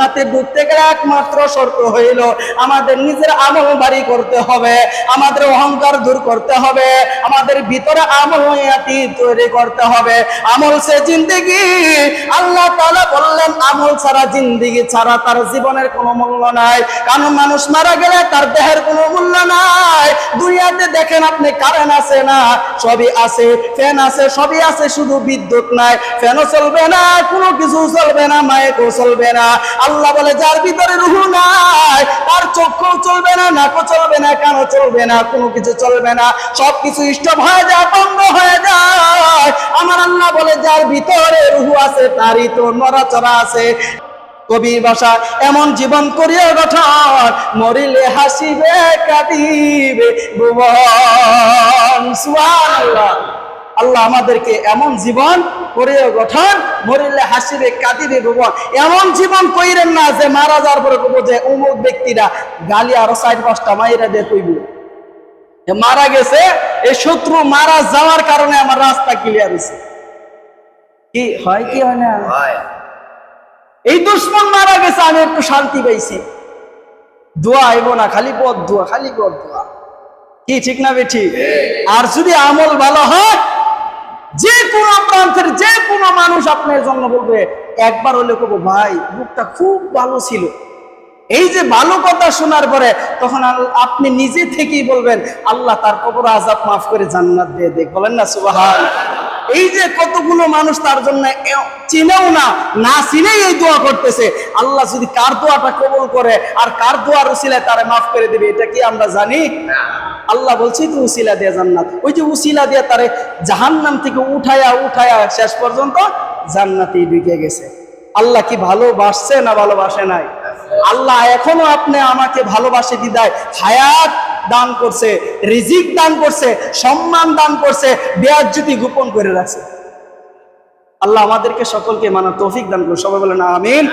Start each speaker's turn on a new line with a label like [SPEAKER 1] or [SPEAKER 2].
[SPEAKER 1] জান্নাতে ঢুকতে গেলে একমাত্র শর্ত হইল আমাদের নিজের আমল বাড়ি করতে হবে, আমাদের অহংকার দূর করতে হবে, আমাদের ভিতরে আমল নিয়াতি তৈরি করতে হবে। আমল সে জিন্দেগি, আল্লাহ তাআলা বললেন আমল ছাড়া জিন্দেগি ছাড়া তার জীবনের কোনো মূল্য নাই। কারণ মানুষ মারা গেলে তার দেহের কোনো মূল্য নাই। দুনিয়াতে দেখেন আপনি কারেন্ট আছে না, সবই আছে, ফ্যান আছে, সবই আছে, শুধু বিদ্যুৎ নাই। ফ্যানও চলবে না, কোনো কিছু চলবে না, মাইকও চলবে না। আল্লাহ বলে যার ভিতরে রূহ নাই তার চক্ষু চলবে না, নাকও চলবে না, কানও চলবে না, কোনো কিছু চলবে না, সবকিছু স্টপ হয়ে যায়, বন্ধ হয়ে যায়। আমার আল্লাহ বলে যার ভিতরে রূহ আছে তারই তো নড়াচড়া আছে। কবির ভাষা এমন জীবন করিয়া গঠন, মরিলে হাসিবে কাঁদিবে ভুবন। সুবহানাল্লাহ। আল্লাহ আমাদেরকে এমন জীবন করিয়া গঠন, মরিলে হাসিবে কাঁদিবে ভুবন। এমন জীবন কইরেন না যে মারা যাওয়ার পরে কইব যে অমুক ব্যক্তিরা গালি আরো 4-5টা মাইরা দিয়ে কইব মারা গেছে, এই শত্রু মারা যাওয়ার কারণে আমার রাস্তা ক্লিয়ার হয়েছে। কি হয় কি হয় না? এই দুশ্মন মারা গেছে, আমি একটু শান্তি পাইছি। দোয়া আইব না, খালি পথ দোয়া, খালি পথ দোয়া। কি ঠিক না বেঠি? আর যদি আমল ভালো হয়, যে কোনো প্রান্তের যে কোনো মানুষ আপনার জন্য বলবে, একবার হলে কব ভাই বুকটা খুব ভালো ছিল। এই যে ভালো কথা শোনার পরে তখন আপনি নিজে থেকেই বলবেন আল্লাহ তার কবর আযাব মাফ করে জান্নাত দিয়ে দেখ। বলেন না সুবহানাল্লাহ। এই যে কতগুলো মানুষ তার জন্য চিনেও না, না চিনেই এই দোয়া করতেছে, আল্লাহ যদি কার দোয়াটা কবুল করে আর কার দোয়ার উসিলায় তারে মাফ করে দিবে, এটা কি আমরা জানি? আল্লাহ বলছি তো উসিলা দিয়ে জান্নাত, ওই যে উসিলা দিয়ে তারে জাহান্নাম থেকে উঠায়া উঠায়া শেষ পর্যন্ত জান্নাতে ঢুকে গেছে। আল্লাহ কি ভালোবাসছে না ভালোবাসে নাই? আল্লাহ এখনো আপনি আমাকে ভালোবাসে বিদায় হায়াত দান করছে, রিজিক দান করছে, সম্মান দান করছে, বেয়াজ্জতি গোপন করে রাখছে। আল্লাহ আমাদেরকে সকলকে মানা তৌফিক দান করুন। সবাই বলেন আমিন।